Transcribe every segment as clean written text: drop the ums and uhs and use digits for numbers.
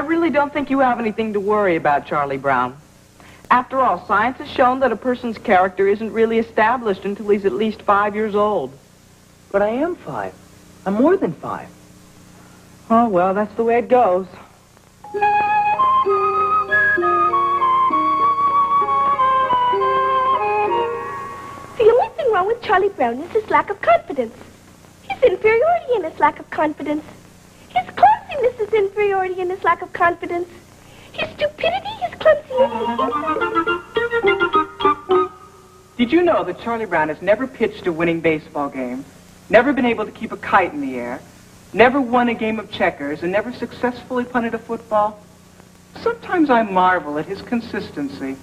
really don't think you have anything to worry about, Charlie Brown. After all, science has shown that a person's character isn't really established until he's at least 5 years old. But I am 5. I'm more than 5. Oh, well, that's the way it goes. The only thing wrong with Charlie Brown is his lack of confidence. His inferiority in his lack of confidence. His clumsiness is inferiority in his lack of confidence. His stupidity, his clumsiness. Did you know that Charlie Brown has never pitched a winning baseball game, never been able to keep a kite in the air, never won a game of checkers, and never successfully punted a football? Sometimes I marvel at his consistency.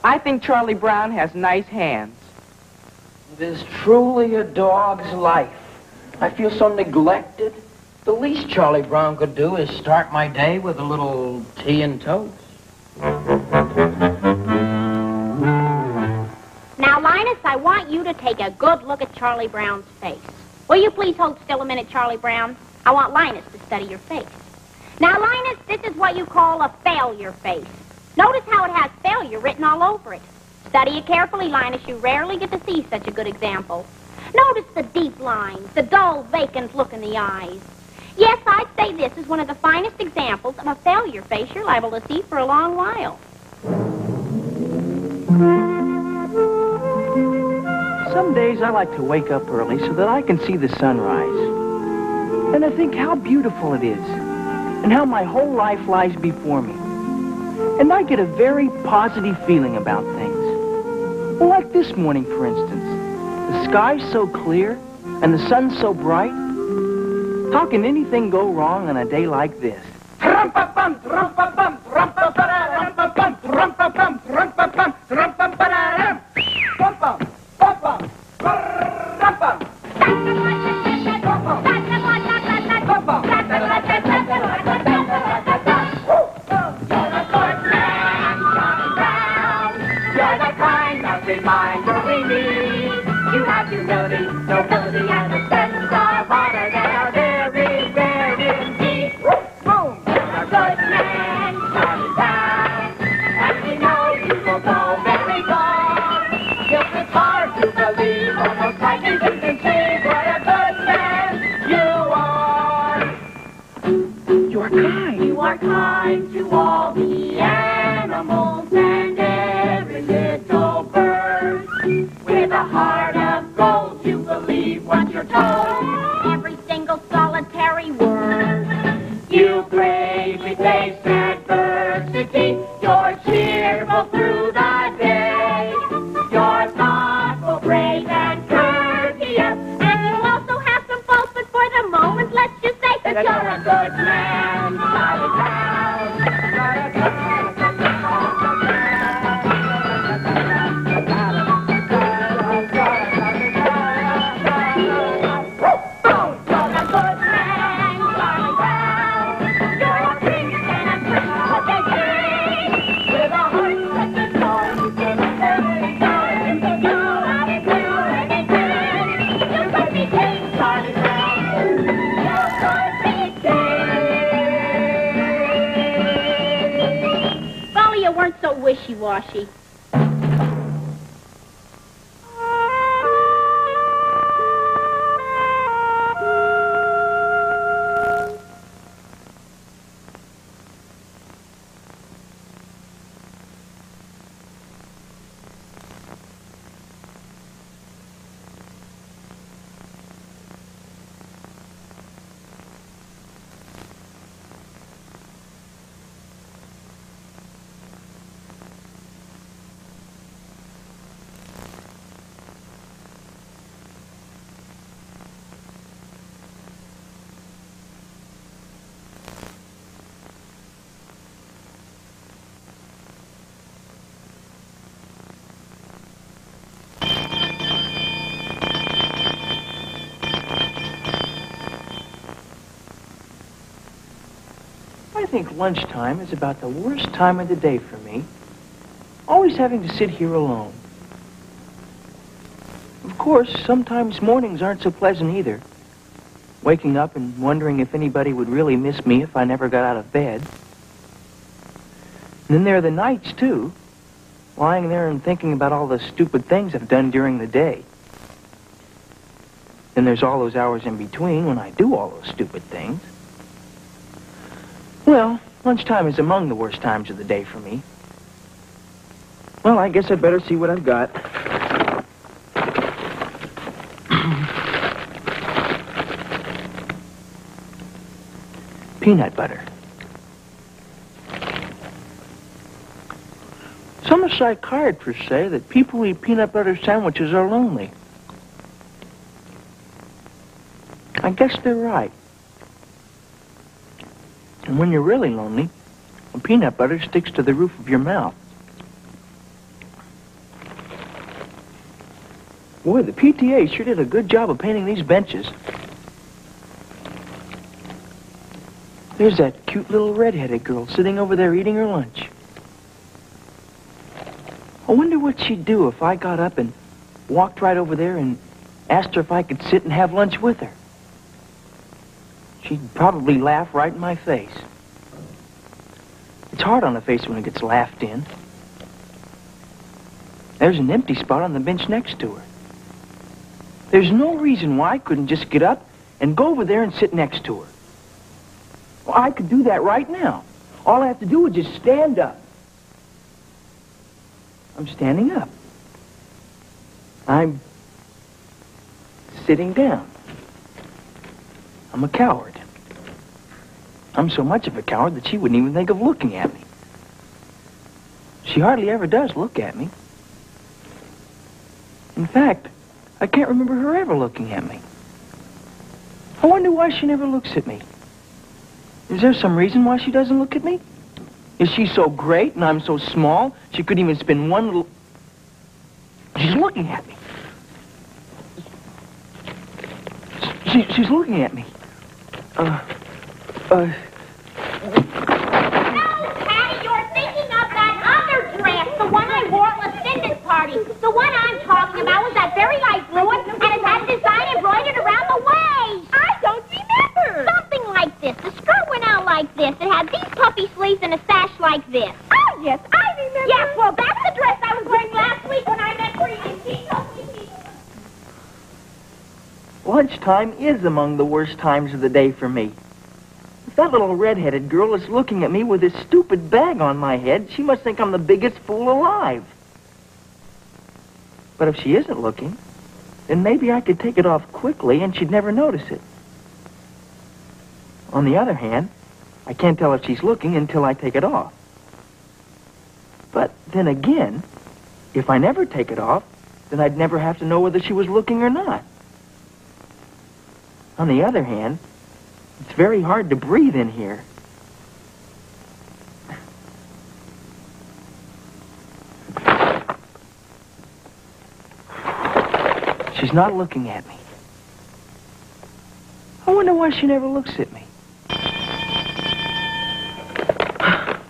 I think Charlie Brown has nice hands. It is truly a dog's life. I feel so neglected. The least Charlie Brown could do is start my day with a little tea and toast. Now, Linus, I want you to take a good look at Charlie Brown's face. Will you please hold still a minute, Charlie Brown? I want Linus to study your face. Now, Linus, this is what you call a failure face. Notice how it has failure written all over it. Study it carefully, Linus. You rarely get to see such a good example. Notice the deep lines, the dull, vacant look in the eyes. Yes, I'd say this is one of the finest examples of a failure face you're liable to see for a long while. Some days I like to wake up early so that I can see the sunrise. And I think how beautiful it is, and how my whole life lies before me. And I get a very positive feeling about things. Well, like this morning, for instance. The sky's so clear, and the sun's so bright. How can anything go wrong on a day like this? Wishy-washy. I think lunchtime is about the worst time of the day for me. Always having to sit here alone. Of course, sometimes mornings aren't so pleasant either. waking up and wondering if anybody would really miss me if I never got out of bed. And then there are the nights, too, lying there and thinking about all the stupid things I've done during the day. Then there's all those hours in between when I do all those stupid things. Well, lunchtime is among the worst times of the day for me. Well, I guess I'd better see what I've got. Peanut butter. Some psychiatrists say that people who eat peanut butter sandwiches are lonely. I guess they're right. And when you're really lonely, peanut butter sticks to the roof of your mouth. Boy, the PTA sure did a good job of painting these benches. There's that cute little red-headed girl sitting over there eating her lunch. I wonder what she'd do if I got up and walked right over there and asked her if I could sit and have lunch with her. She'd probably laugh right in my face. It's hard on a face when it gets laughed in. There's an empty spot on the bench next to her. There's no reason why I couldn't just get up and go over there and sit next to her. Well, I could do that right now. All I have to do is just stand up. I'm standing up. I'm sitting down. I'm a coward. I'm so much of a coward that she wouldn't even think of looking at me. She hardly ever does look at me. In fact, I can't remember her ever looking at me. I wonder why she never looks at me. Is there some reason why she doesn't look at me? Is she so great and I'm so small she couldn't even spin one little... She's looking at me. She's looking at me. No, Patty, you're thinking of that other dress, the one I wore at Lucinda's party. The one I'm talking about was that very light blue one, and it had design embroidered around the waist. I don't remember. Something like this. The skirt went out like this. It had these puffy sleeves and a sash like this. Oh, yes, I remember. Yes, well, that's the dress I was wearing last week when I met Green. She told me she... Lunchtime is among the worst times of the day for me. If that little red-headed girl is looking at me with this stupid bag on my head, she must think I'm the biggest fool alive. But if she isn't looking, then maybe I could take it off quickly and she'd never notice it. On the other hand, I can't tell if she's looking until I take it off. But then again, if I never take it off, then I'd never have to know whether she was looking or not. On the other hand, it's very hard to breathe in here. She's not looking at me. I wonder why she never looks at me.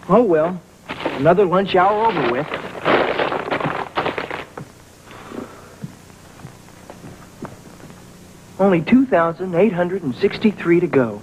Oh, well, another lunch hour over with. Only 2,863 to go.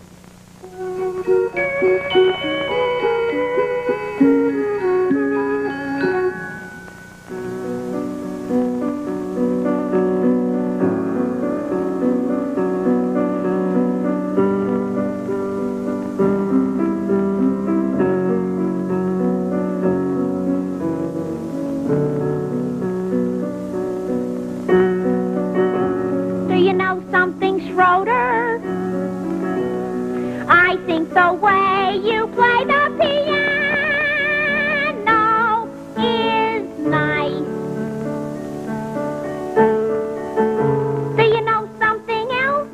I think the way you play the piano is nice. Do you know something else?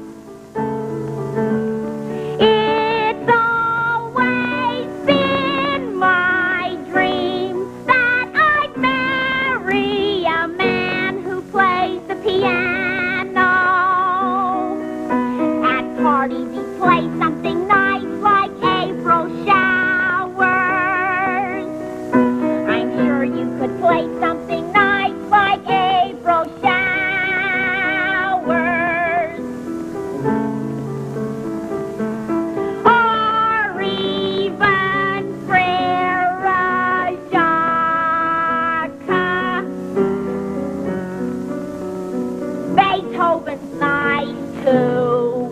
It's always been my dream that I'd marry a man who plays the piano. At parties he plays something nice like overshadow. but nice, too.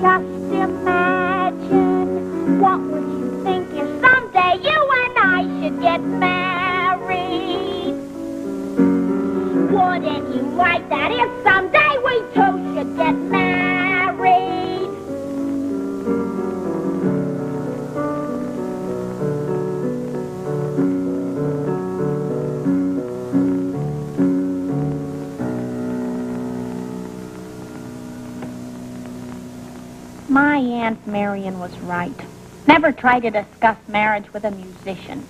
Just imagine, what would you think if someday you and I should get married? Wouldn't you like that if someday we two should get married? My Aunt Marion was right. Never try to discuss marriage with a musician.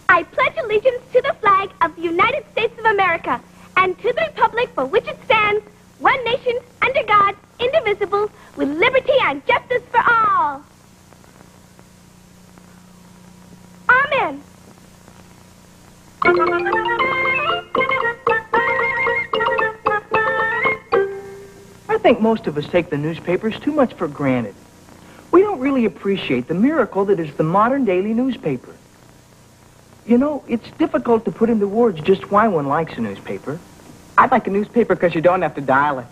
I pledge allegiance to the flag of the United States of America and to the republic for which it stands, one nation, under God, indivisible, with liberty and justice for all. Amen. I think most of us take the newspapers too much for granted. We don't really appreciate the miracle that is the modern daily newspaper. You know, it's difficult to put into words just why one likes a newspaper. I like a newspaper because you don't have to dial it.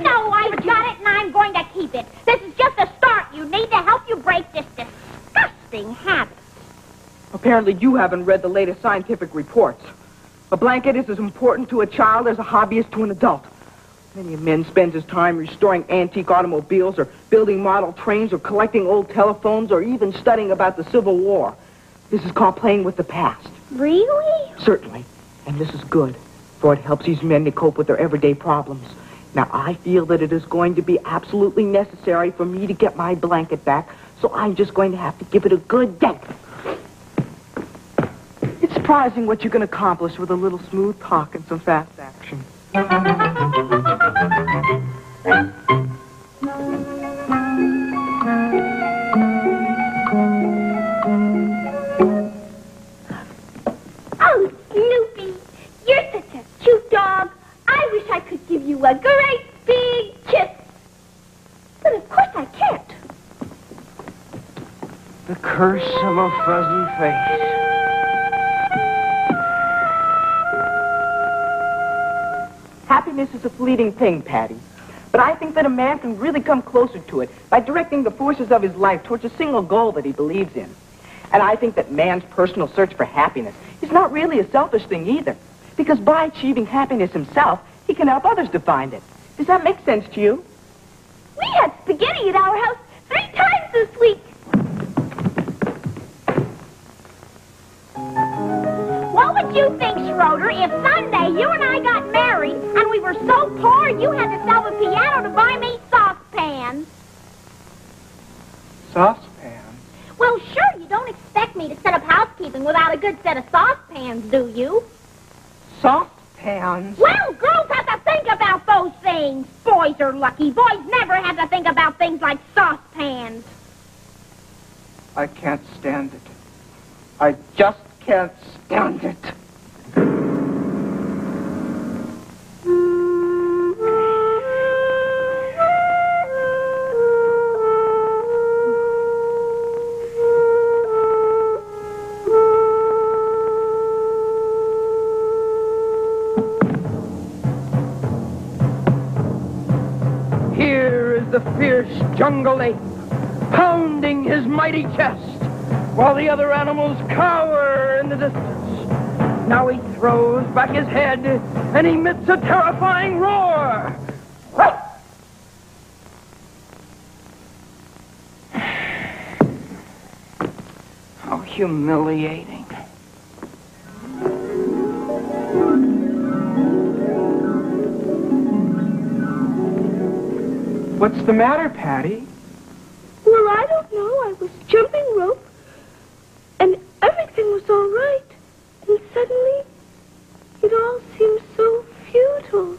No, I've got it and I'm going to keep it. This is just a start. You need to help you break this disgusting habit. Apparently you haven't read the latest scientific reports. A blanket is as important to a child as a hobby is to an adult. Many a man spends his time restoring antique automobiles or building model trains or collecting old telephones or even studying about the Civil War. This is called playing with the past. Really? Certainly. And this is good, for it helps these men to cope with their everyday problems. Now, I feel that it is going to be absolutely necessary for me to get my blanket back, so I'm just going to have to give it a good dig. It's surprising what you can accomplish with a little smooth talk and some fast action. Oh, Snoopy, you're such a cute dog. I wish I could give you a great big kiss. But of course I can't. The curse of a fuzzy face. Happiness is a fleeting thing, Patty. But I think that a man can really come closer to it by directing the forces of his life towards a single goal that he believes in. And I think that man's personal search for happiness is not really a selfish thing either. Because by achieving happiness himself, he can help others to find it. Does that make sense to you? We had spaghetti at our house 3 times this week. What would you think, Schroeder, if Sunday you and I got married and we were so poor you had to sell the piano to buy me saucepans? Saucepan? Well, sure, you don't expect me to set up housekeeping without a good set of saucepans, do you? Saucepans? Well, girls have to think about those things. Boys are lucky. Boys never have to think about things like saucepans. I can't stand it. I just can't stand it. Here is the fierce jungle ape, pounding his mighty chest, while the other animals cower in the distance. Now he throws back his head and emits a terrifying roar. How humiliating. What's the matter, Patty? Well, I don't know. I was jumping rope, and everything was all right. And suddenly, it all seemed so futile.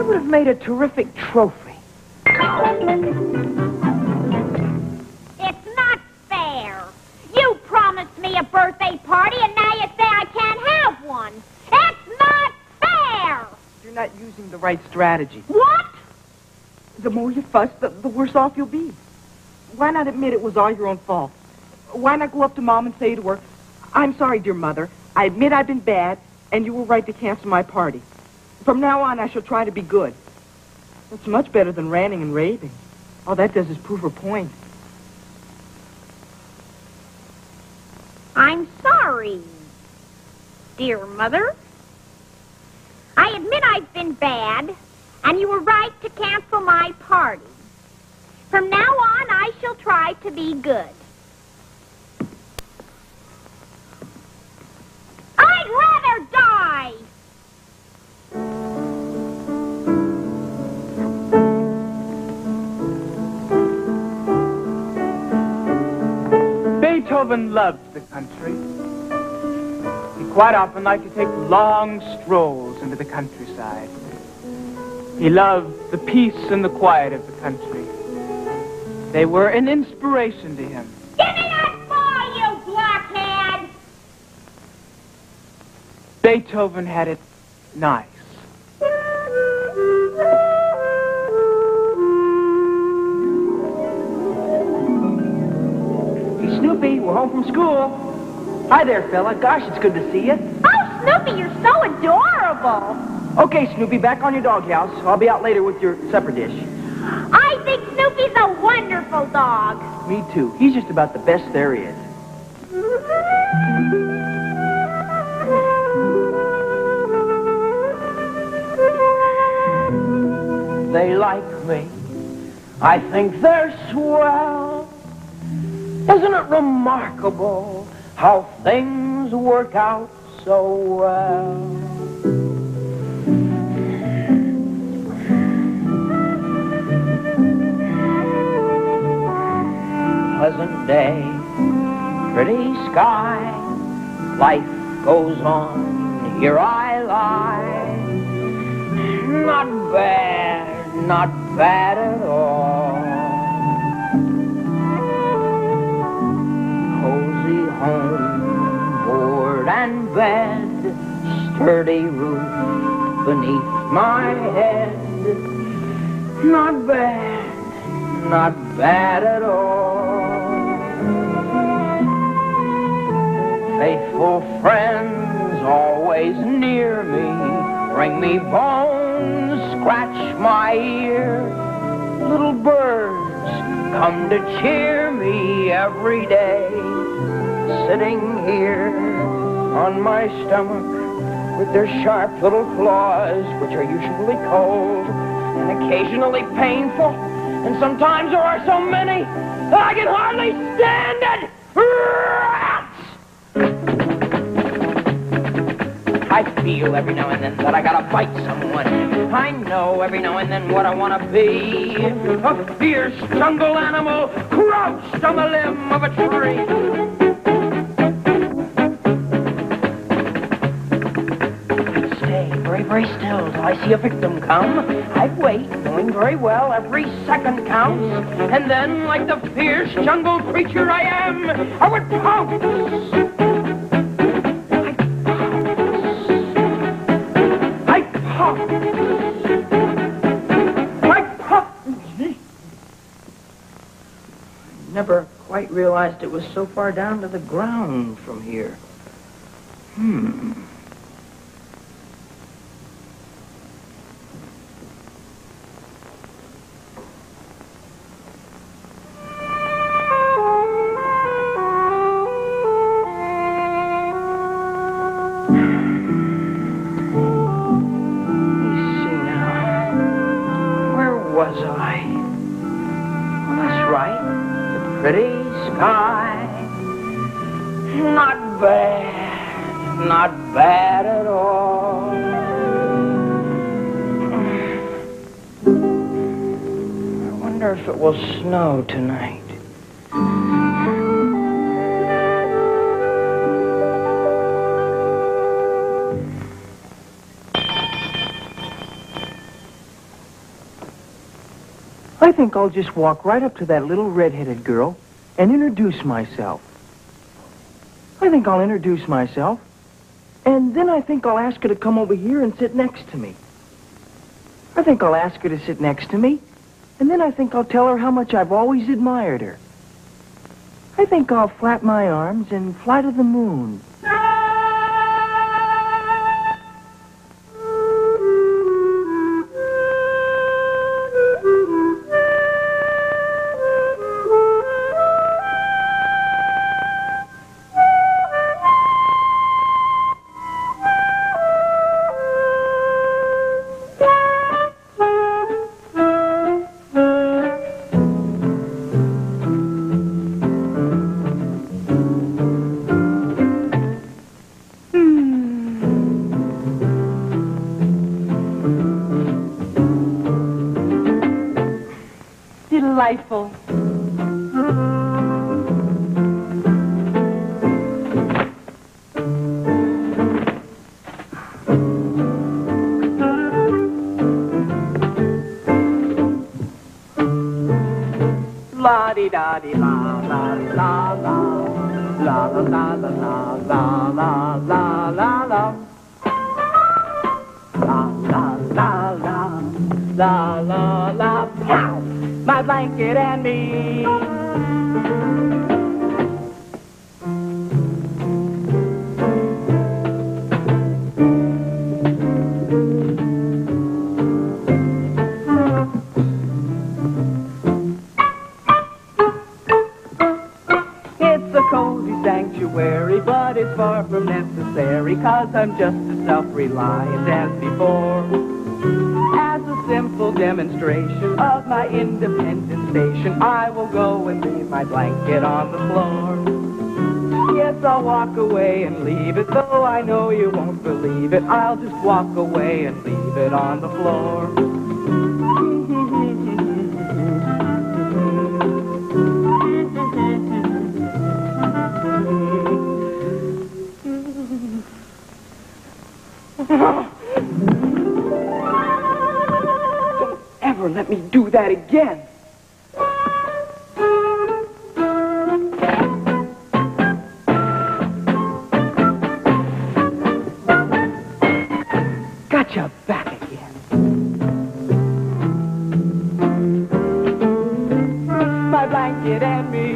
I would have made a terrific trophy. It's not fair. You promised me a birthday party, and now you say I can't have one. It's not fair! You're not using the right strategy. What? The more you fuss, the worse off you'll be. Why not admit it was all your own fault? Why not go up to Mom and say to her, I'm sorry, dear Mother. I admit I've been bad, and you were right to cancel my party. From now on, I shall try to be good. That's much better than ranting and raving. All that does is prove her point. I'm sorry, dear Mother. I admit I've been bad, and you were right to cancel my party. From now on, I shall try to be good. I'd rather die! Beethoven loved the country. He quite often liked to take long strolls into the countryside. He loved the peace and the quiet of the country. They were an inspiration to him. Give me that ball, you blockhead! Beethoven had it nice. Hey, Snoopy, we're home from school. Hi there, fella. Gosh, it's good to see you. Oh, Snoopy, you're so adorable. Okay, Snoopy, back on your doghouse. I'll be out later with your supper dish. I think Snoopy's a wonderful dog. Me too. He's just about the best there is. They like me. I think they're swell. Isn't it remarkable how things work out so well? Pleasant day, pretty sky, life goes on, here I lie. Not bad at all. Cozy home, board and bed, sturdy roof beneath my head. Not bad at all. Faithful friends always near me, bring me bones, scratch my ear. Little birds come to cheer me every day. Sitting here on my stomach with their sharp little claws, which are usually cold and occasionally painful, and sometimes there are so many that I can hardly stand it. Rats! I feel every now and then that I gotta bite someone. I know every now and then what I wanna be. A fierce jungle animal crouched on the limb of a tree. I'd stay very, very still till I see a victim come. I'd wait, knowing very well every second counts. And then, like the fierce jungle creature I am, I would pounce. Never quite realized it was so far down to the ground from here. Pretty sky, not bad at all. I wonder if it will snow tonight. I think I'll just walk right up to that little red-headed girl and introduce myself. I think I'll introduce myself, and then I think I'll ask her to come over here and sit next to me. I think I'll ask her to sit next to me, and then I think I'll tell her how much I've always admired her. I think I'll flap my arms and fly to the moon. Delightful. La-di-da-di-la-la-la-la. La-la-la-la-la-la-la-la-la. La-la-la-la-la-la. Pow! My blanket and me. It's a cozy sanctuary, but it's far from necessary, 'cause I'm just as self-reliant as before. As a simple demonstration of my independent station, I will go and leave my blanket on the floor. Yes, I'll walk away and leave it, though I know you won't believe it. I'll just walk away and leave it on the floor. Don't ever let me do that again. Gotcha back again. My blanket and me.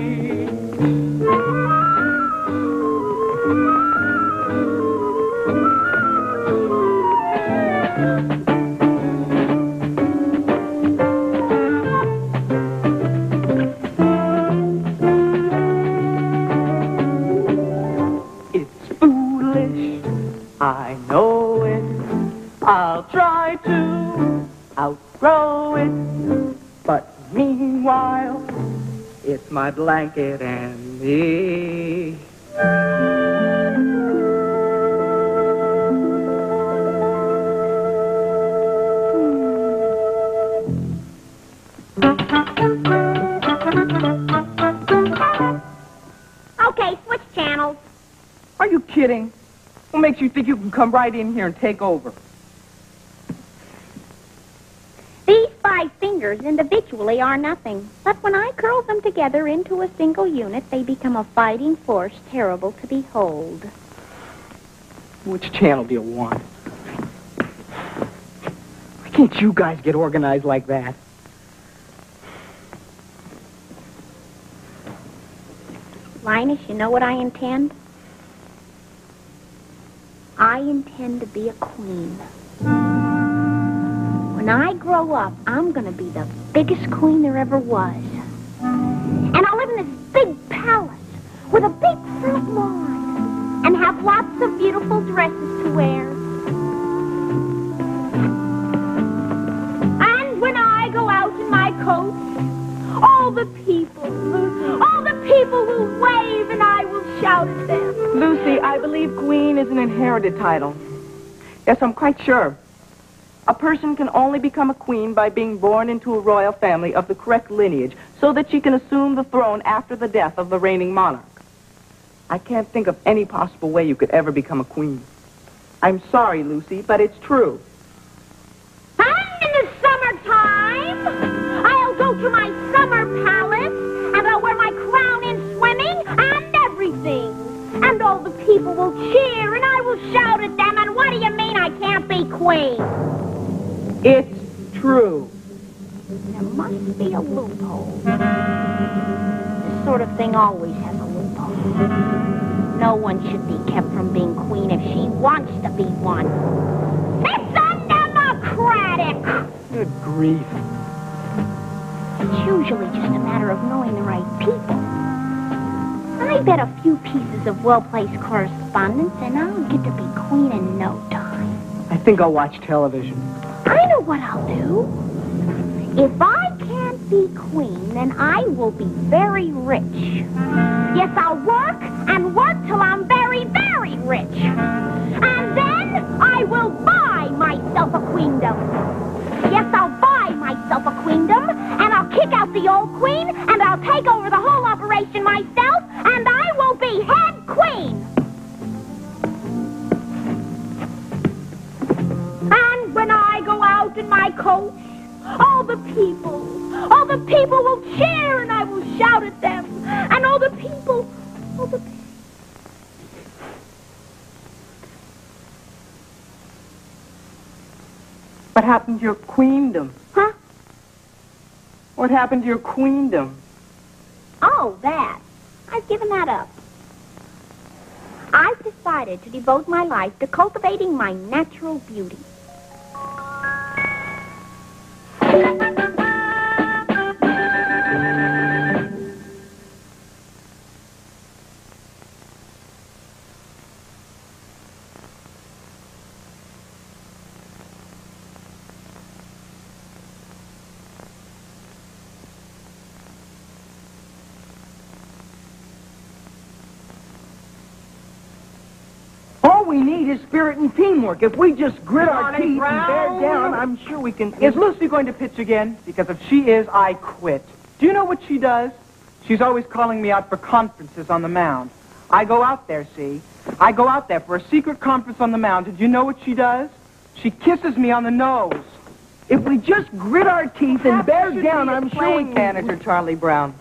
I know it. I'll try to outgrow it. But meanwhile, it's my blanket and me. Okay, switch channels. Are you kidding? What makes you think you can come right in here and take over? These 5 fingers individually are nothing, but when I curl them together into a single unit, they become a fighting force terrible to behold. Which channel do you want? Why can't you guys get organized like that? Linus, you know what I intend? I intend to be a queen. When I grow up, I'm going to be the biggest queen there ever was. And I'll live in this big palace with a big front lawn and have lots of beautiful dresses to wear. And when I go out in my coat, all the people will wave and I will shout at them. Lucy, I believe queen is an inherited title. Yes, I'm quite sure. A person can only become a queen by being born into a royal family of the correct lineage so that she can assume the throne after the death of the reigning monarch. I can't think of any possible way you could ever become a queen. I'm sorry, Lucy, but it's true. And in the summertime, I'll go to people will cheer, and I will shout at them, and what do you mean I can't be queen? It's true. There must be a loophole. This sort of thing always has a loophole. No one should be kept from being queen if she wants to be one. It's undemocratic! Good grief. It's usually just a matter of knowing the right people. I bet a few pieces of well-placed correspondence, and I'll get to be queen in no time. I think I'll watch television. I know what I'll do. If I can't be queen, then I will be very rich. Yes, I'll work and work till I'm very, very rich. And then I will buy myself a queendom. Yes, I'll buy myself a queendom, and I'll kick out the old queen, and I'll take over the whole operation myself, and I will be head queen. And when I go out in my coach, all the people will cheer, and I will shout at them. And all the people. What happened to your queendom? Huh? What happened to your queendom? Oh, that. I've given that up. I've decided to devote my life to cultivating my natural beauty. All we need is spirit and teamwork. If we just grit our teeth and bear down, I'm sure we can... Is Lucy going to pitch again? Because if she is, I quit. Do you know what she does? She's always calling me out for conferences on the mound. I go out there, see? I go out there for a secret conference on the mound. Did you know what she does? She kisses me on the nose. If we just grit our teeth and bear down, I'm sure we can... manager, Charlie Brown.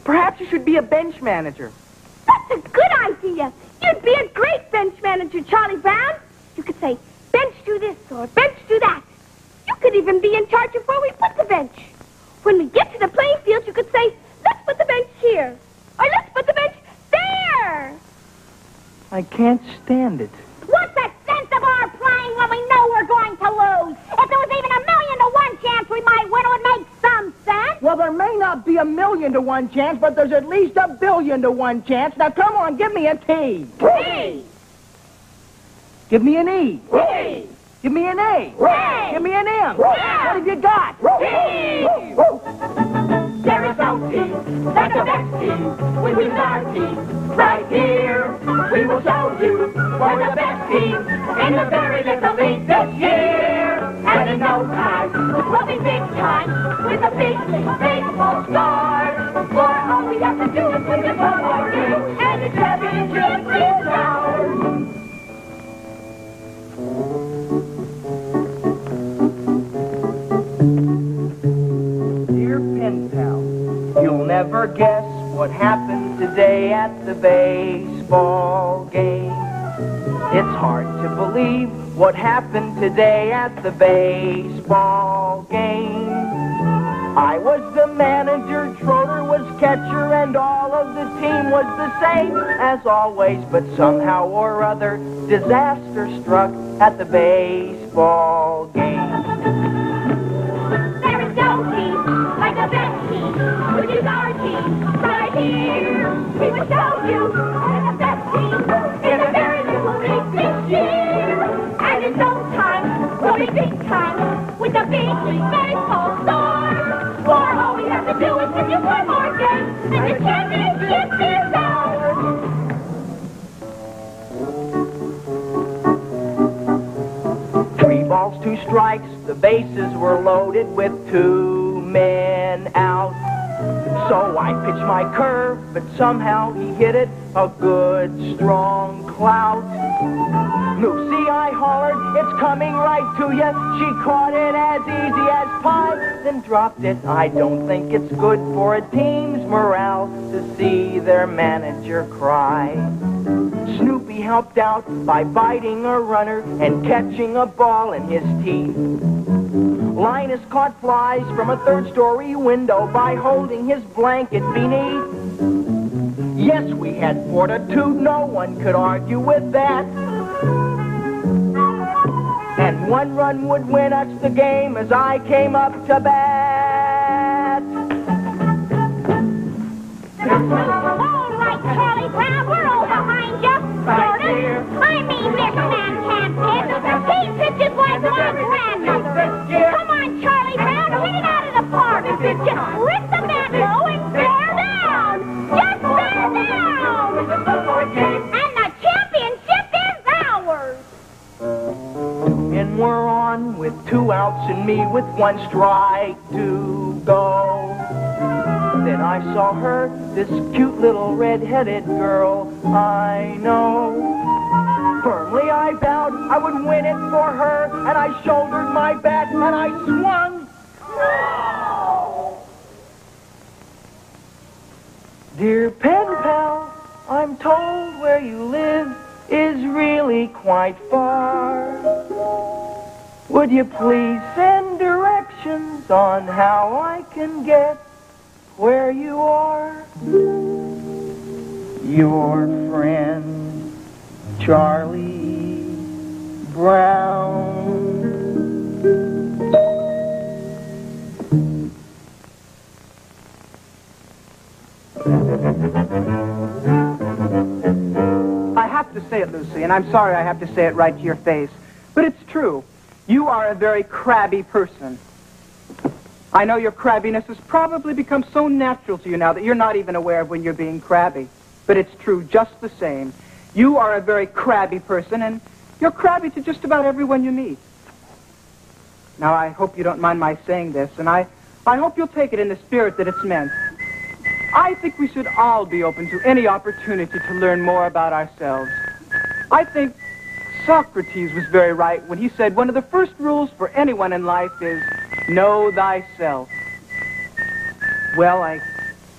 Perhaps you should be a bench manager. That's a good idea. You'd be a great bench manager, Charlie Brown. You could say, bench do this or bench do that. You could even be in charge of where we put the bench. When we get to the playing field, you could say, let's put the bench here. Or let's put the bench there. I can't stand it. What's the sense of our playing when we know we're going to lose? If there was even 1,000,000 to 1 chance we might win, it would make some sense. Well, there may not be 1,000,000 to 1 chance, but there's at least 1,000,000,000 to 1 chance. Now, come on, give me a T. T. Give me an E. T. Give me an A. T. Give me an M. What have you got? There is no team like the best team. We will our team right here. We will show you we're the best team in the very little league this year. And in no time, we'll be big time with a big league baseball stars. For all we have to do is win this one more game, and the championship is ours. Dear pen pal, you'll never guess what happened today at the baseball game. It's hard to believe what happened today at the baseball game. I was the manager, Trotter was catcher, and all of the team was the same as always. But somehow or other, disaster struck at the baseball game. There is no team like the best team, which is our team right here. We will show you we're the best team in the very little league this year. And in no time, we'll be big time with the big league baseball stars. For all we have to do is win you one more game, and the championship is ours. Three balls, 2 strikes, the bases were loaded with 2 men out. So I pitched my curve, but somehow he hit it a good strong clout. Lucy, I hollered, it's coming right to you. She caught it as easy as pie, then dropped it. I don't think it's good for a team's morale to see their manager cry. Snoopy helped out by biting a runner and catching a ball in his teeth. Linus caught flies from a third-story window by holding his blanket beneath. Yes, we had fortitude, no one could argue with that. And one run would win us the game as I came up to bat. All right, Charlie Brown, we're all behind you. Right here. I mean, this man can't pitch. He pitches like one grandmother. Come on, Charlie Brown, hit it out of the park. Just lift the bat low and bear down. Just bear down. And the championship is ours. And we're on with 2 outs and me with 1 strike to go. Then I saw her, this cute little red-headed girl I know. Firmly I vowed I would win it for her, and I shouldered my bat and I swung. Dear pen pal, I'm told where you live is really quite far. Would you please send directions on how I can get where you are? Your friend, Charlie Brown. I have to say it, Lucy, and I'm sorry I have to say it right to your face, but it's true. You are a very crabby person. I know your crabbiness has probably become so natural to you now that you're not even aware of when you're being crabby. But it's true just the same. You are a very crabby person, and you're crabby to just about everyone you meet. Now, I hope you don't mind my saying this, and I hope you'll take it in the spirit that it's meant. I think we should all be open to any opportunity to learn more about ourselves. I think Socrates was very right when he said one of the first rules for anyone in life is know thyself. Well, I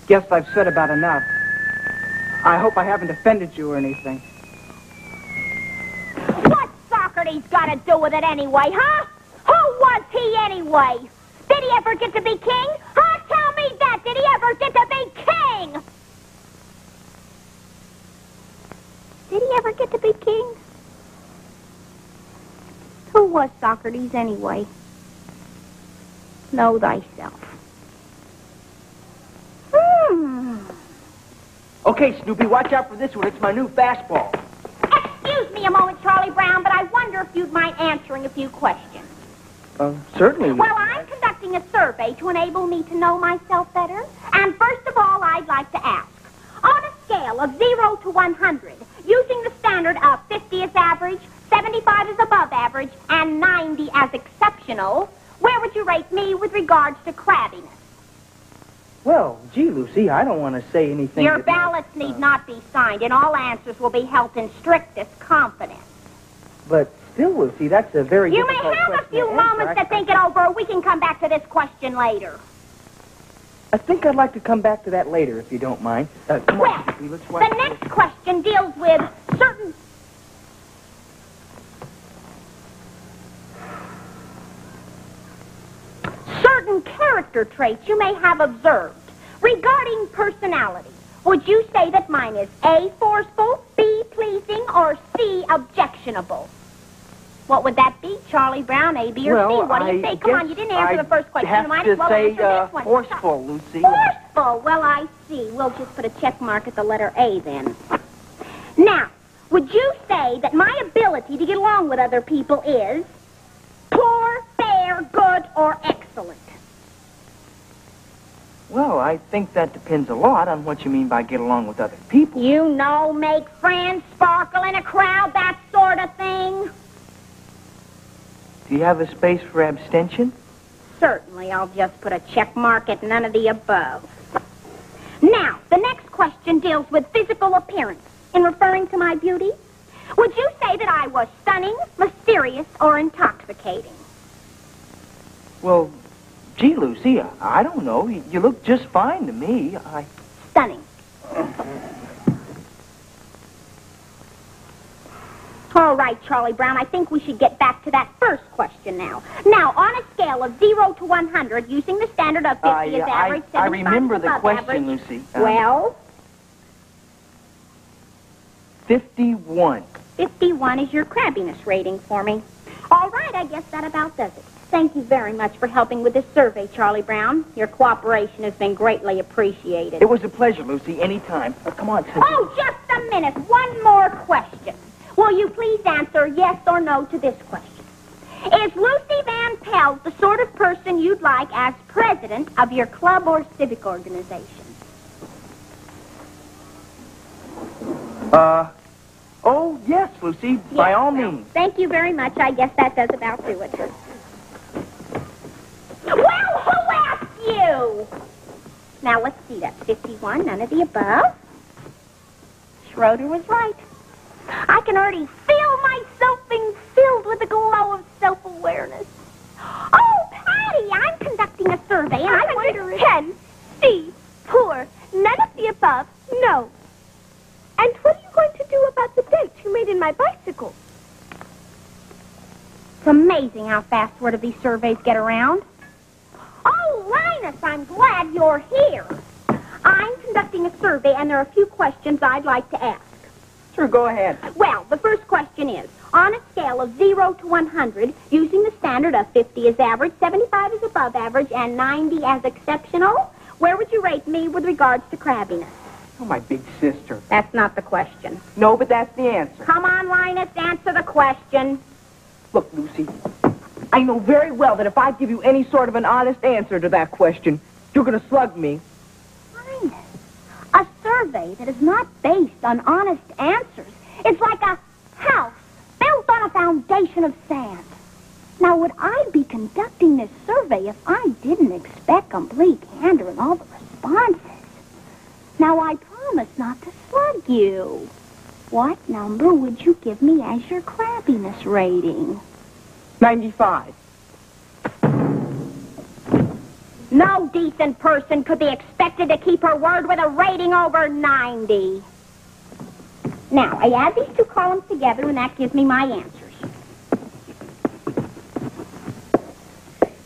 guess I've said about enough. I hope I haven't offended you or anything. What's Socrates got to do with it anyway, huh? Who was he anyway? Did he ever get to be king? Huh? Tell me that. Did he ever get to be king? Did he ever get to be king? Who was Socrates anyway? Know thyself. Okay, Snoopy, watch out for this one. It's my new fastball. Excuse me a moment, Charlie Brown, but I wonder if you'd mind answering a few questions. Certainly. Well, I'm conducting a survey to enable me to know myself better. And first of all, I'd like to ask, on a scale of 0 to 100, using the standard of 50 as average, 75 as above average, and 90 as exceptional, where would you rate me with regards to crabbiness? Well, gee, Lucy, I don't want to say anything. Your ballots need not be signed, and all answers will be held in strictest confidence. But still, Lucy, that's a very You may difficult have a question few to answer. moments to think it over. We can come back to this question later. I think I'd like to come back to that later, if you don't mind. Come Well, on, Snoopy, let's watch the next question deals with certain character traits you may have observed regarding personality. Would you say that mine is A, forceful, B, pleasing, or C, objectionable? What would that be, Charlie Brown, A, B, or C? What do you say? Come on, you didn't answer the first question. You might as well answer this one. Forceful, Lucy. Forceful. Well, I see. We'll just put a check mark at the letter A then. Now, would you say that my ability to get along with other people is poor, fair, good, or excellent? Well, I think that depends a lot on what you mean by get along with other people. You know, make friends, sparkle in a crowd, that sort of thing. Do you have a space for abstention? Certainly, I'll just put a check mark at none of the above. Now, the next question deals with physical appearance. In referring to my beauty, Would you say that I was stunning, mysterious, or intoxicating? Well, gee, Lucy, I don't know. You look just fine to me. Stunning. All right, Charlie Brown, I think we should get back to that first question now. Now, on a scale of 0 to 100, using the standard of 50 as average, 75 I remember is the above question, average. Lucy. Well? 51. 51 is your crabbiness rating for me. All right, I guess that about does it. Thank you very much for helping with this survey, Charlie Brown. Your cooperation has been greatly appreciated. It was a pleasure, Lucy. Anytime. Come on, Cynthia. Oh, just a minute. One more question. Will you please answer yes or no to this question? Is Lucy Van Pelt the sort of person you'd like as president of your club or civic organization? Oh, yes, Lucy. By all means. Thank you very much. I guess that does about do it. Well, who asked you? Now, let's see. That's 51. None of the above. Schroeder was right. I can already feel myself being filled with a glow of self-awareness. Oh, Patty, I'm conducting a survey, and I wonder if... 10, C, poor, none of the above, no. And what are you going to do about the dent you made in my bicycle? It's amazing how fast word of these surveys get around. Oh, Linus, I'm glad you're here. I'm conducting a survey, and there are a few questions I'd like to ask. Sure, go ahead. Well, the first question is, on a scale of 0 to 100, using the standard of 50 as average, 75 as above average, and 90 as exceptional, where would you rate me with regards to crabbiness? Oh, my big sister. That's not the question. No, but that's the answer. Come on, Linus, answer the question. Look, Lucy, I know very well that if I give you any sort of an honest answer to that question, you're going to slug me. Linus, a survey that is not based on honest answers is like a house built on a foundation of sand. Now, would I be conducting this survey if I didn't expect complete candor in all the responses? Now, I promise not to slug you. What number would you give me as your crabbiness rating? 95. No decent person could be expected to keep her word with a rating over 90. Now, I add these two columns together, and that gives me my answers.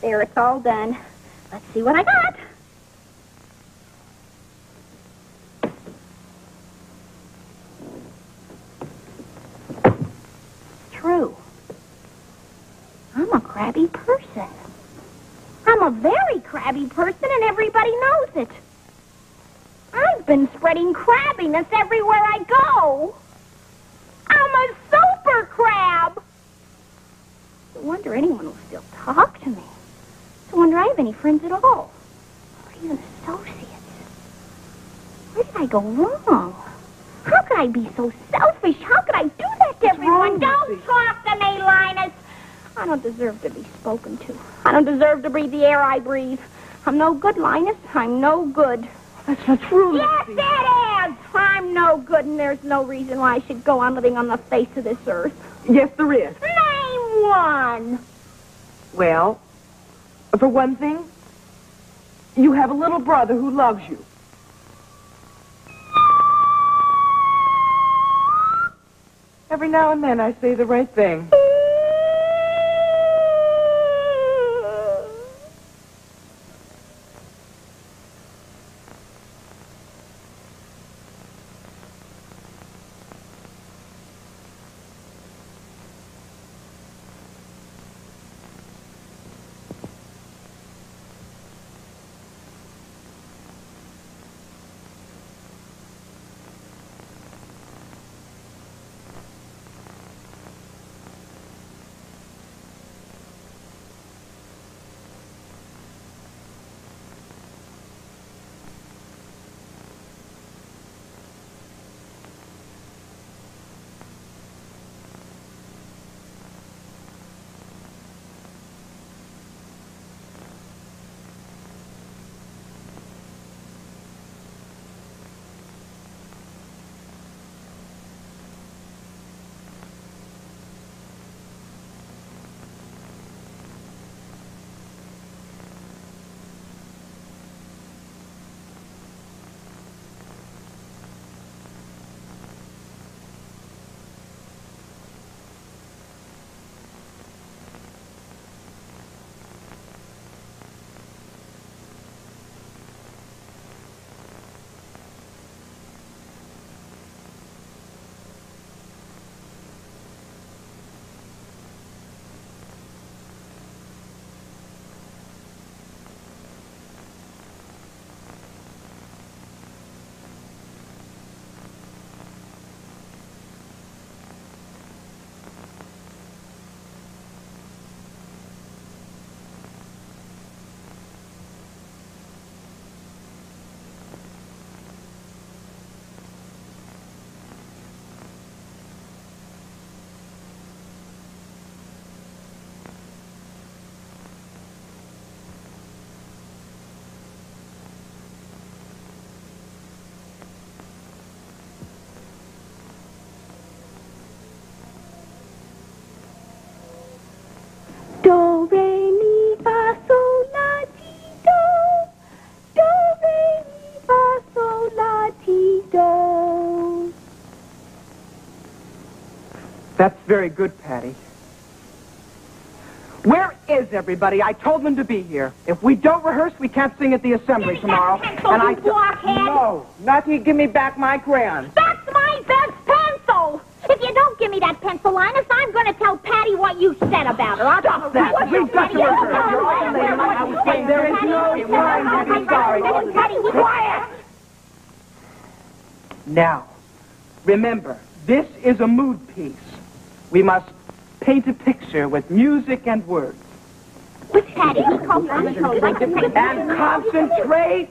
There, it's all done. Let's see what I got. True. I'm a crabby person. I'm a very crabby person, and everybody knows it. I've been spreading crabbiness everywhere I go. I'm a super crab. No wonder anyone will still talk to me. No wonder I have any friends at all. Or even associates. Where did I go wrong? How could I be so selfish? How could I do that to everyone? Don't talk to me, Linus. I don't deserve to be spoken to. I don't deserve to breathe the air I breathe. I'm no good, Linus. I'm no good. That's not true, Lucy. Yes, it is. I'm no good, and there's no reason why I should go on living on the face of this earth. Yes, there is. Name one. Well, for one thing, you have a little brother who loves you. Every now and then I say the right thing. Very good, Patty. Where is everybody? I told them to be here. If we don't rehearse, we can't sing at the assembly tomorrow. And I blockhead. No, not till you give me back my crayons. That's my best pencil. If you don't give me that pencil, Linus, I'm going to tell Patty what you said about her. Stop that. We've got to rehearse. There is no time to be sorry. Patty, be quiet. Now, remember, this is a mood piece. We must paint a picture with music and words. With Patty, he calls me And concentrate.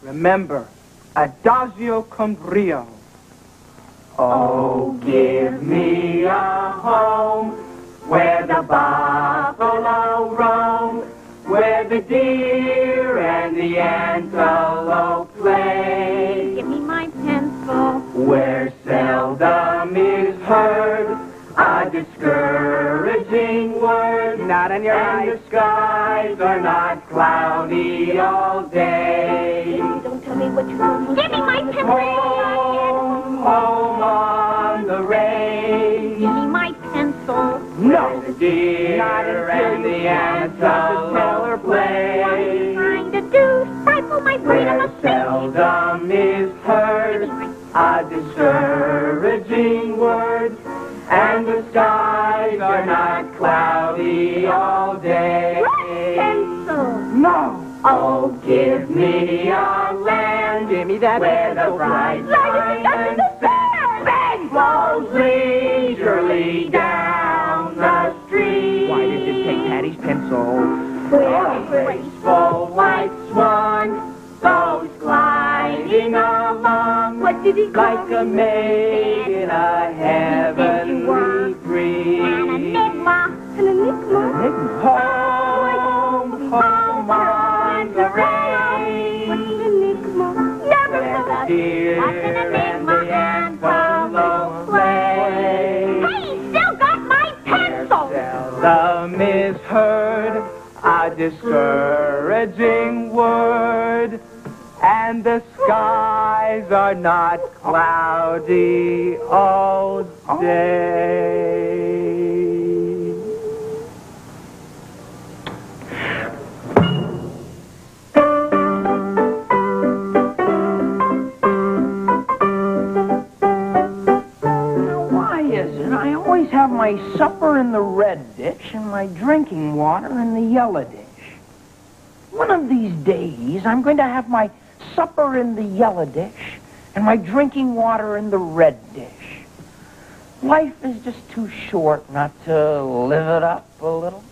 Remember, adagio con brio. Oh, give me a home where the buffalo roam, where the deer and the antelope play. Give me my pencil. Where seldom is heard a discouraging word. Not on your eyes. And the skies are not cloudy all day. Don't tell me what you're doing. Give me my pencil. Home, home on the range. Give me my pencil. No, the deer and the antelope play. What are you trying to do? Stifle my freedom of Where speech. seldom is heard a discouraging word, and the skies are not cloudy all day. Pencil. No. Oh, give me a land, Give me that where the pencil. bright Like sun and sand flows leisurely down the street. Why did you take Patty's pencil? A graceful white swan goes gliding along. What did he call Like a maid in a heavenly breeze. An enigma. An enigma? Home, home on the range. What's an enigma? Never Where the heard. deer What's an and enigma the antelope play. Hey, he's still got my pencil. Seldom is heard a discouraging word, and the skies are not cloudy all day. Why is it I always have my supper in the red dish and my drinking water in the yellow dish? One of these days, I'm going to have my supper in the yellow dish and my drinking water in the red dish. Life is just too short not to live it up a little.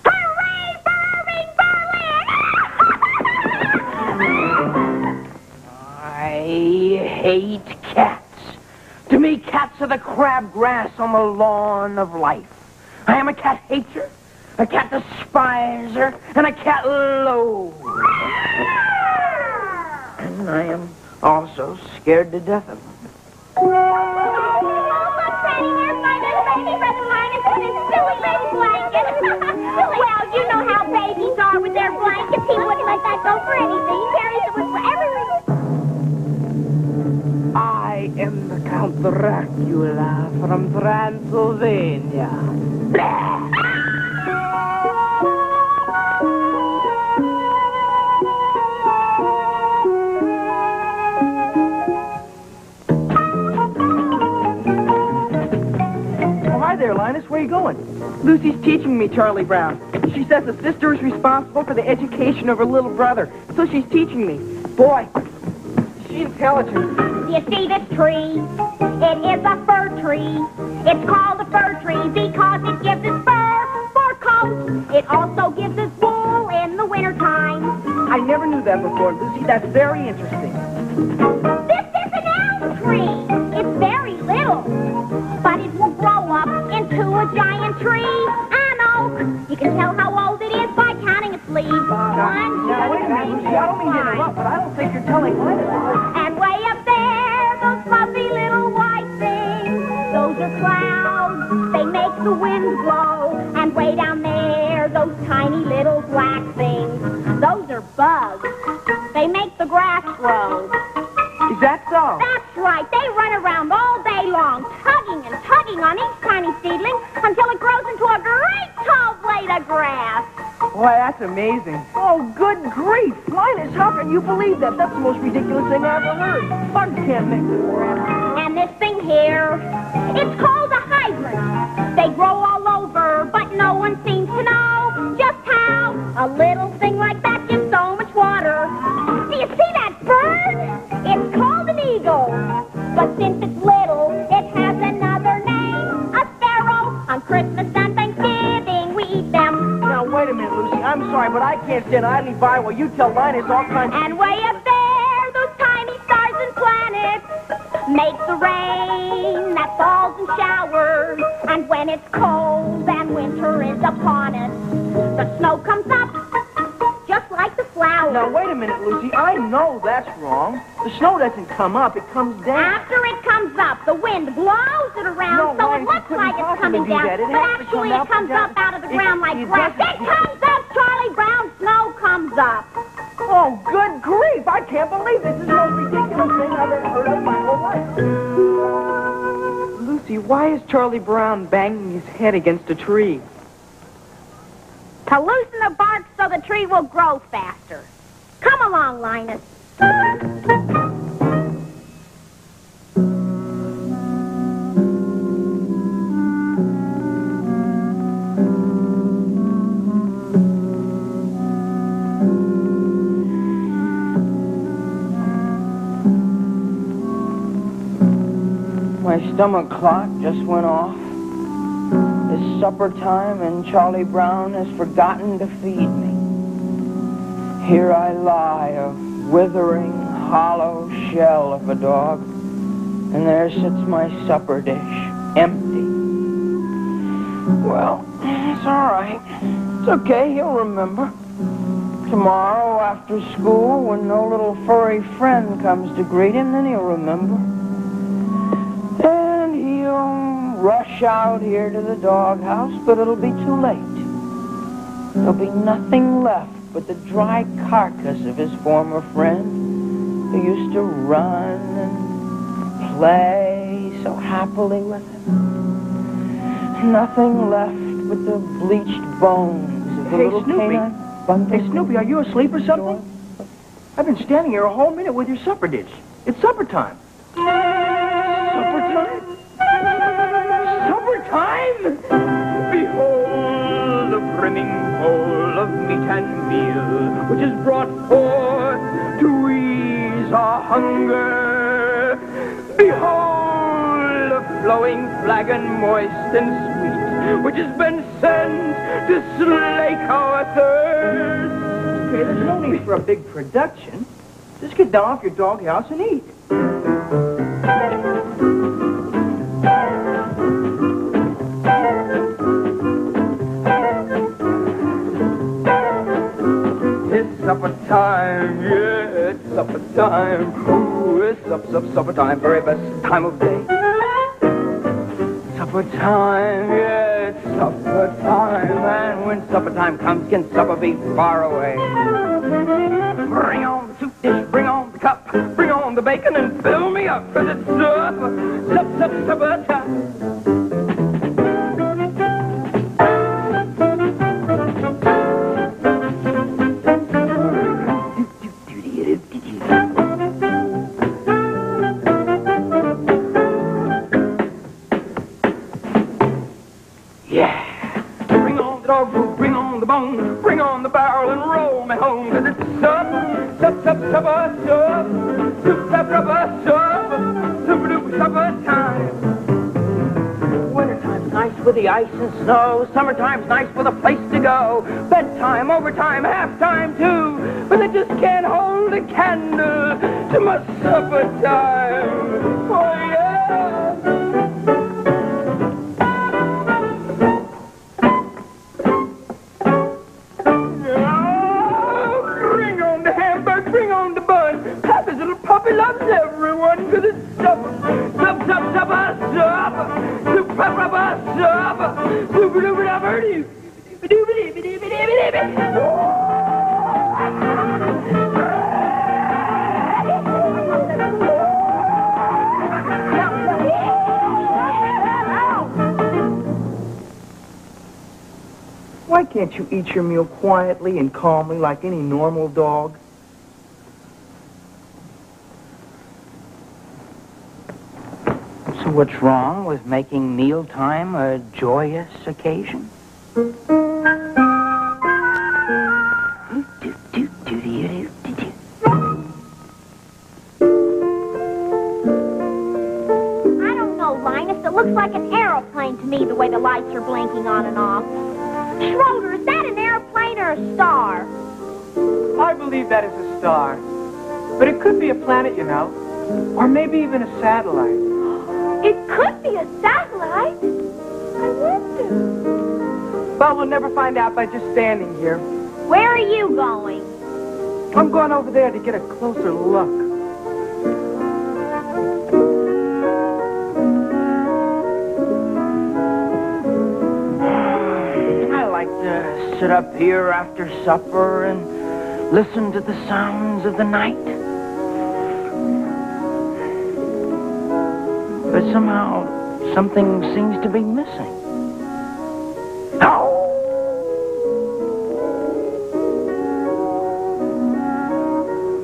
Hooray for Irving Berlin! I hate cats. To me, cats are the crabgrass on the lawn of life. I am a cat hater, a cat despiser, and a cat loather. And I am also scared to death of them. Oh, look, Patty, there's my little baby brother Linus with his silly baby blanket. Well, you know how babies are with their blankets. He wouldn't let that go for anything. He carries it with everything. I am the Count Dracula from Transylvania. Oh, hi there, Linus. Where are you going? Lucy's teaching me Charlie Brown. She says the sister is responsible for the education of her little brother, so she's teaching me. Boy, is she intelligent. Do you see this tree? It is a fir tree. It's called a fir tree because it gives us fur coats. It also gives us wool in the wintertime. I never knew that before, Lucy. That's very interesting. This is an elm tree. It's very little, but it will grow up into a giant tree. An oak. You can tell how old it is by counting its leaves. One, Now, wait a minute, two, Lucy. three, I don't mean to four, interrupt, but I don't think you're telling Linus. and way up there, those fluffy little white things. Those are clouds. They make the wind blow. And way down there, those tiny little black things, those are bugs. They make the grass grow. Is that so? That's right. They run around all day long, tugging and tugging on each tiny seedling until it grows into a great tall blade of grass. Why, that's amazing. Oh, good grief. Linus, how can you believe that? That's the most ridiculous thing I ever heard. Bugs can't make the grass. And this thing here, it's called a hydrant. They grow all over, but no one seems to know just how a little thing like that gives so much water. Do you see that bird? It's called an eagle. But since it's little, it has another name, a sparrow. On Christmas and Thanksgiving, we eat them. Now, wait a minute, Lucy. I'm sorry, but I can't stand idly by while you tell Linus all kinds of... And way up there, those tiny stars and planets make the rain that falls in showers. And when it's cold and winter is upon us, the snow comes up just like the flowers. Now, wait a minute, Lucy. I know that's wrong. The snow doesn't come up. It comes down. After it comes up, the wind blows it around, No, so Linus, it looks you like couldn't it's coming possibly do down. that. It But has to actually, come it up comes and up down. out of the ground like It grass. doesn't. It comes up, Charlie Brown. Snow comes up. Oh, good grief. I can't believe this is the most ridiculous thing I've ever heard in my whole life. Lucy, why is Charlie Brown banging his head against a tree? To loosen the bark so the tree will grow faster. Come along, Linus. My stomach clock just went off. It's supper time and Charlie Brown has forgotten to feed me. Here I lie, a withering, hollow shell of a dog, and there sits my supper dish, empty. Well, it's all right. It's okay, he'll remember. Tomorrow after school, when no little furry friend comes to greet him, then he'll remember. And he'll rush out here to the doghouse, but it'll be too late. There'll be nothing left but the dry carcass of his former friend who used to run and play so happily with him. Nothing left but the bleached bones of the little canine bundle. Hey, Snoopy, are you asleep or something? I've been standing here a whole minute with your supper dish. It's supper time. Supper time? Supper time? Behold the brimming bowl of meat and meal, which is brought forth to ease our hunger. Behold the flowing flagon, moist and sweet, which has been sent to slake our thirst. Okay, there's no need for a big production. Just get down off your doghouse and eat. It's supper time, yeah, it's supper time. Ooh, it's supper time, very best time of day. Supper time, yeah, it's supper time. And when supper time comes, can supper be far away? Bring on the soup dish, bring on the cup, bring on the bacon and fill me up, 'cause it's supper time. Yeah. Bring on the dog food, bring on the bone, bring on the barrel and roll me home, 'cause it's supper time. Wintertime's nice with the ice and snow. Summertime's nice with a place to go. Bedtime, overtime, halftime too. But they just can't hold a candle to my supper time. Oh yeah. Bring on the hamburger, bring on the bun. Papa's little puppy loves everyone, 'cause it's supper. Supper. Super supper. Super. Why can't you eat your meal quietly and calmly like any normal dog? So what's wrong with making mealtime a joyous occasion? I don't know, Linus. It looks like an aeroplane to me, the way the lights are blinking on and off. Schroeder, is that an airplane or a star? I believe that is a star. But it could be a planet, you know. Or maybe even a satellite. It could be a satellite. I wonder. Well, we'll never find out by just standing here. Where are you going? I'm going over there to get a closer look. I like to sit up here after supper and listen to the sounds of the night. But somehow, something seems to be missing.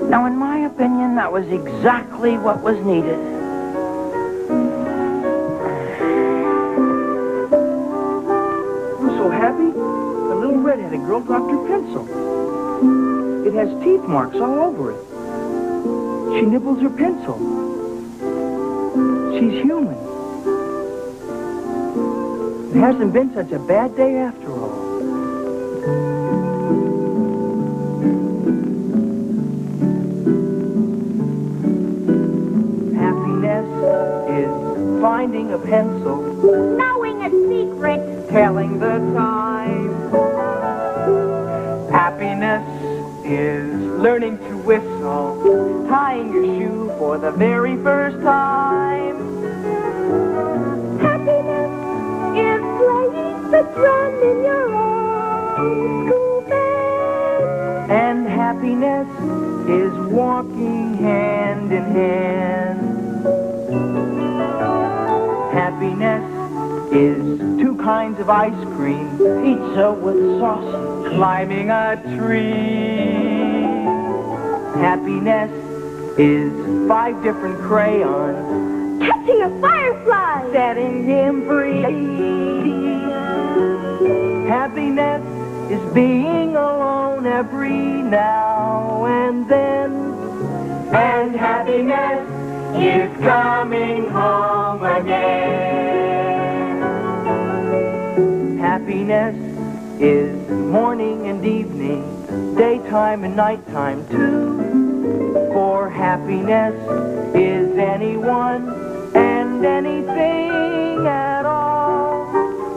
Now, in my opinion, that was exactly what was needed. I'm so happy. The little red-headed girl dropped her pencil. It has teeth marks all over it. She nibbles her pencil. She's human. It hasn't been such a bad day after all. Finding a pencil, Knowing a secret. telling the time. Happiness is learning to whistle. Tying your shoe for the very first time. Happiness is playing the drum in your own school band. And happiness is walking hand in hand. Happiness is two kinds of ice cream, pizza with sausage, Climbing a tree. Happiness is 5 different crayons, Catching a firefly. setting him free. Happiness is being alone every now and then. And happiness is coming home again. Happiness is morning and evening, daytime and nighttime too. For happiness is anyone and anything at all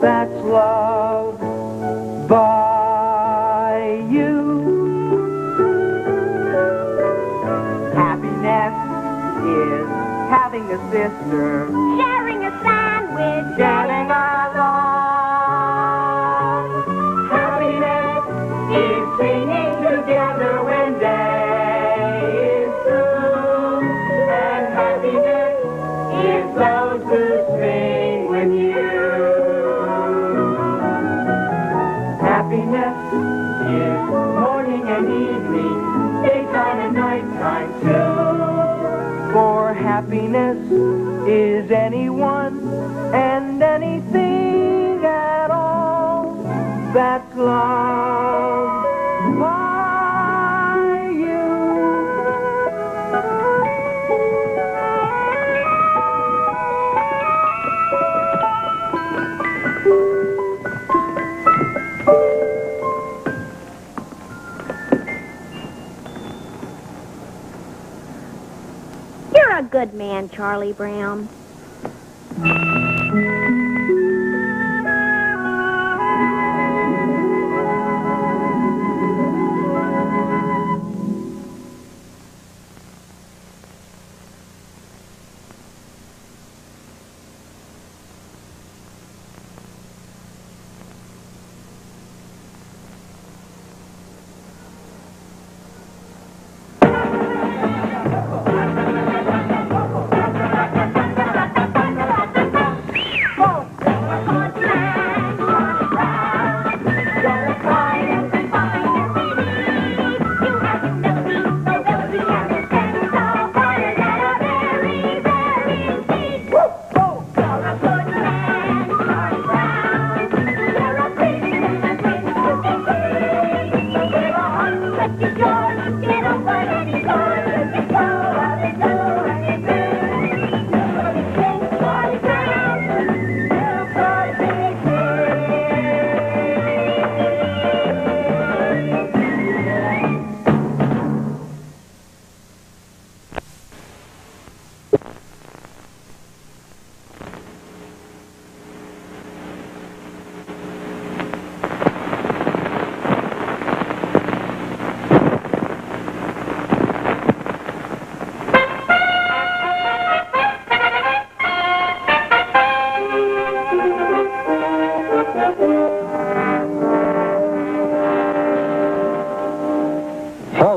that's loved by you. Happiness is having a sister, Sharing a sandwich. getting along. Happiness is singing together when day is through. And happiness is those who sing with you. Happiness is morning and evening, daytime and nighttime too. For happiness is anyone and anything at all that's loved by you. You're a good man, Charlie Brown.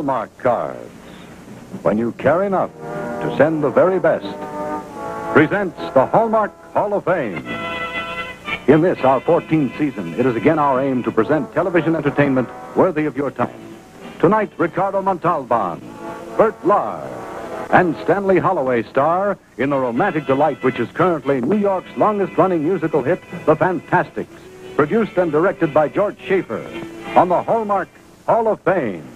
Hallmark cards, when you care enough to send the very best, presents the Hallmark Hall of Fame. In this, our 14th season, it is again our aim to present television entertainment worthy of your time. Tonight, Ricardo Montalban, Bert Lahr, and Stanley Holloway star in the romantic delight which is currently New York's longest-running musical hit, The Fantastics, produced and directed by George Schaefer on the Hallmark Hall of Fame.